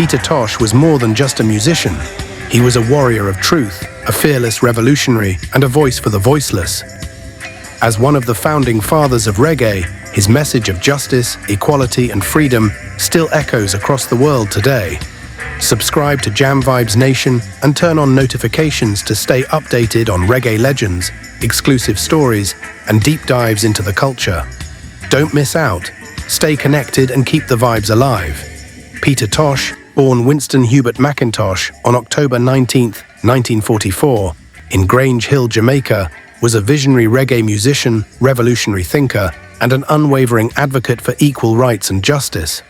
Peter Tosh was more than just a musician. He was a warrior of truth, a fearless revolutionary, and a voice for the voiceless. As one of the founding fathers of reggae, his message of justice, equality, and freedom still echoes across the world today. Subscribe to Jam Vibes Nation and turn on notifications to stay updated on reggae legends, exclusive stories, and deep dives into the culture. Don't miss out. Stay connected and keep the vibes alive. Peter Tosh, born Winston Hubert McIntosh on October 19, 1944, in Grange Hill, Jamaica, was a visionary reggae musician, revolutionary thinker, and an unwavering advocate for equal rights and justice.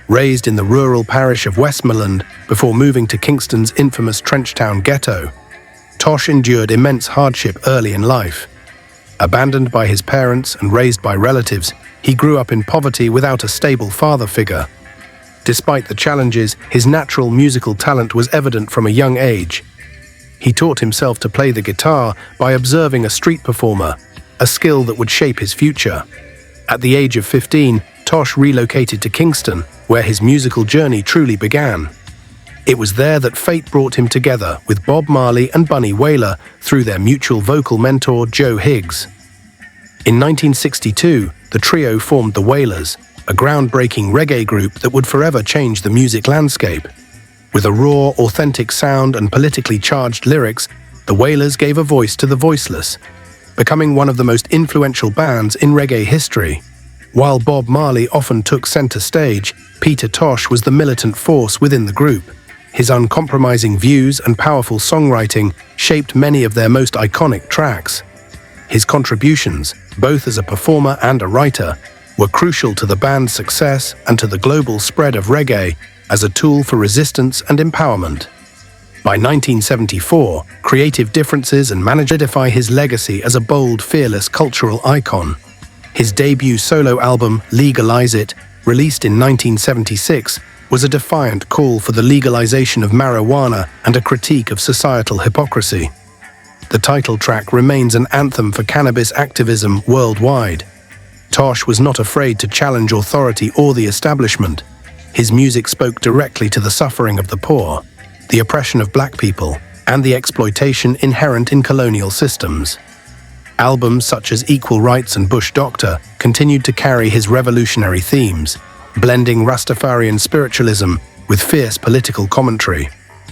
Raised in the rural parish of Westmoreland before moving to Kingston's infamous Trenchtown ghetto, Tosh endured immense hardship early in life. Abandoned by his parents and raised by relatives, he grew up in poverty without a stable father figure. Despite the challenges, his natural musical talent was evident from a young age. He taught himself to play the guitar by observing a street performer, a skill that would shape his future. At the age of 15, Tosh relocated to Kingston, where his musical journey truly began. It was there that fate brought him together with Bob Marley and Bunny Wailer through their mutual vocal mentor Joe Higgs. In 1962, the trio formed the Wailers, a groundbreaking reggae group that would forever change the music landscape. With a raw, authentic sound and politically charged lyrics, the Wailers gave a voice to the voiceless, becoming one of the most influential bands in reggae history. While Bob Marley often took center stage, Peter Tosh was the militant force within the group. His uncompromising views and powerful songwriting shaped many of their most iconic tracks. His contributions, both as a performer and a writer, were crucial to the band's success and to the global spread of reggae as a tool for resistance and empowerment. By 1974, creative differences and managed to solidify his legacy as a bold, fearless cultural icon. His debut solo album, Legalize It, released in 1976, was a defiant call for the legalization of marijuana and a critique of societal hypocrisy. The title track remains an anthem for cannabis activism worldwide. Tosh was not afraid to challenge authority or the establishment. His music spoke directly to the suffering of the poor, the oppression of black people, and the exploitation inherent in colonial systems. Albums such as Equal Rights and Bush Doctor continued to carry his revolutionary themes, blending Rastafarian spiritualism with fierce political commentary.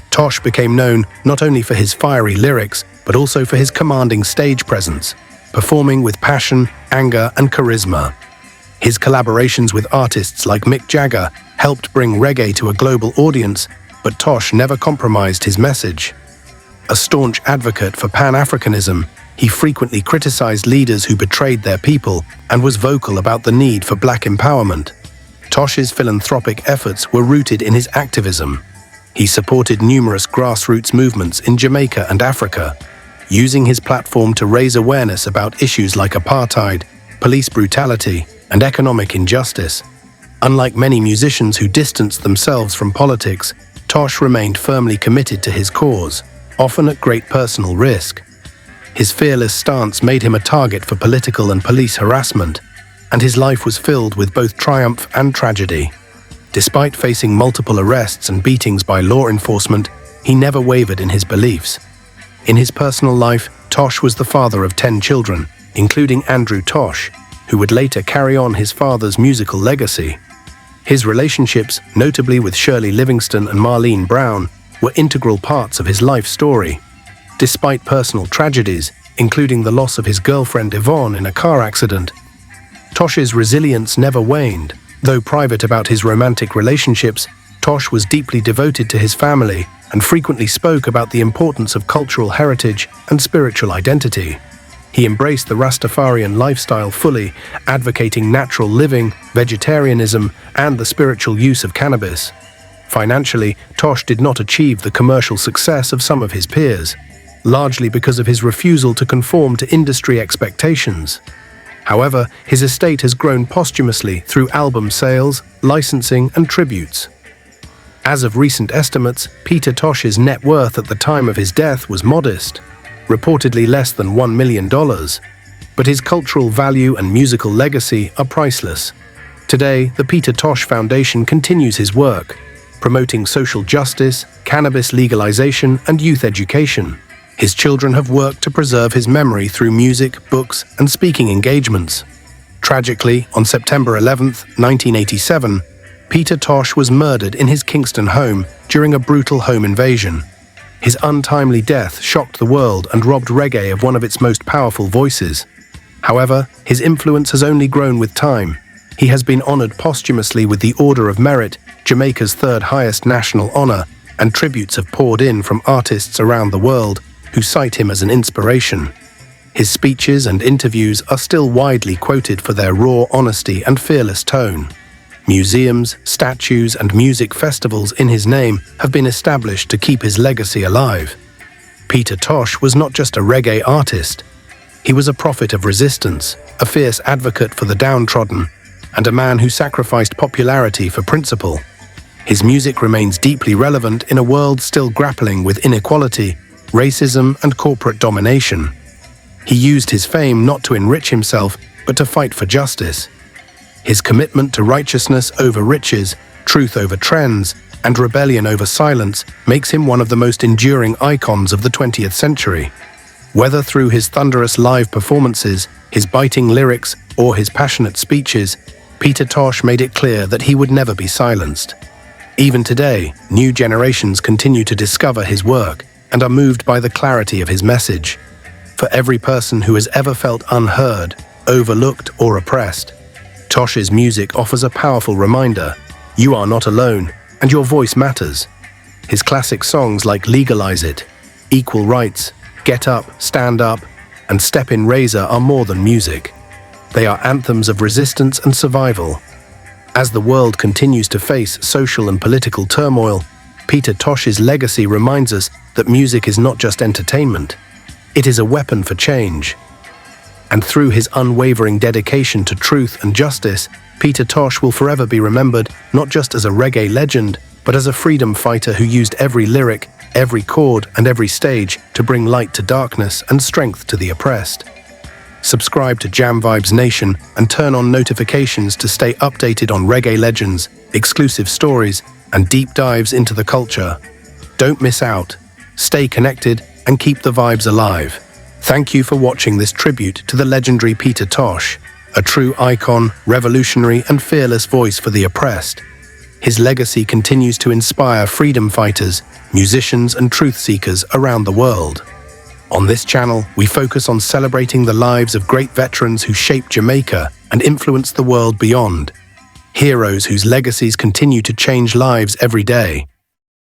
Tosh became known not only for his fiery lyrics, but also for his commanding stage presence, performing with passion, anger, and charisma. His collaborations with artists like Mick Jagger helped bring reggae to a global audience, but Tosh never compromised his message. A staunch advocate for Pan-Africanism, he frequently criticized leaders who betrayed their people and was vocal about the need for black empowerment. Tosh's philanthropic efforts were rooted in his activism. He supported numerous grassroots movements in Jamaica and Africa, using his platform to raise awareness about issues like apartheid, police brutality, and economic injustice. Unlike many musicians who distanced themselves from politics, Tosh remained firmly committed to his cause, often at great personal risk. His fearless stance made him a target for political and police harassment, and his life was filled with both triumph and tragedy. Despite facing multiple arrests and beatings by law enforcement, he never wavered in his beliefs. In his personal life, Tosh was the father of 10 children, including Andrew Tosh, who would later carry on his father's musical legacy. His relationships, notably with Shirley Livingston and Marlene Brown, were integral parts of his life story. Despite personal tragedies, including the loss of his girlfriend Yvonne in a car accident, Tosh's resilience never waned. Though private about his romantic relationships, Tosh was deeply devoted to his family and frequently spoke about the importance of cultural heritage and spiritual identity. He embraced the Rastafarian lifestyle fully, advocating natural living, vegetarianism, and the spiritual use of cannabis. Financially, Tosh did not achieve the commercial success of some of his peers, largely because of his refusal to conform to industry expectations. However, his estate has grown posthumously through album sales, licensing, and tributes. As of recent estimates, Peter Tosh's net worth at the time of his death was modest, reportedly less than $1 million, but his cultural value and musical legacy are priceless. Today, the Peter Tosh Foundation continues his work, promoting social justice, cannabis legalization, and youth education. His children have worked to preserve his memory through music, books, and speaking engagements. Tragically, on September 11, 1987, Peter Tosh was murdered in his Kingston home during a brutal home invasion. His untimely death shocked the world and robbed reggae of one of its most powerful voices. However, his influence has only grown with time. He has been honored posthumously with the Order of Merit, Jamaica's third highest national honor, and tributes have poured in from artists around the world who cite him as an inspiration. His speeches and interviews are still widely quoted for their raw honesty and fearless tone. Museums, statues, and music festivals in his name have been established to keep his legacy alive. Peter Tosh was not just a reggae artist. He was a prophet of resistance, a fierce advocate for the downtrodden, and a man who sacrificed popularity for principle. His music remains deeply relevant in a world still grappling with inequality, racism, and corporate domination. He used his fame not to enrich himself, but to fight for justice. His commitment to righteousness over riches, truth over trends, and rebellion over silence makes him one of the most enduring icons of the 20th century. Whether through his thunderous live performances, his biting lyrics, or his passionate speeches, Peter Tosh made it clear that he would never be silenced. Even today, new generations continue to discover his work and are moved by the clarity of his message. For every person who has ever felt unheard, overlooked, or oppressed, Tosh's music offers a powerful reminder: you are not alone, and your voice matters. His classic songs like Legalize It, Equal Rights, Get Up, Stand Up, and Step in Razor are more than music. They are anthems of resistance and survival. As the world continues to face social and political turmoil, Peter Tosh's legacy reminds us that music is not just entertainment. It is a weapon for change. And through his unwavering dedication to truth and justice, Peter Tosh will forever be remembered not just as a reggae legend, but as a freedom fighter who used every lyric, every chord, and every stage to bring light to darkness and strength to the oppressed. Subscribe to Jam Vibes Nation and turn on notifications to stay updated on reggae legends, exclusive stories, and deep dives into the culture. Don't miss out. Stay connected and keep the vibes alive. Thank you for watching this tribute to the legendary Peter Tosh, a true icon, revolutionary, and fearless voice for the oppressed. His legacy continues to inspire freedom fighters, musicians, and truth seekers around the world. On this channel, we focus on celebrating the lives of great veterans who shaped Jamaica and influenced the world beyond. Heroes whose legacies continue to change lives every day.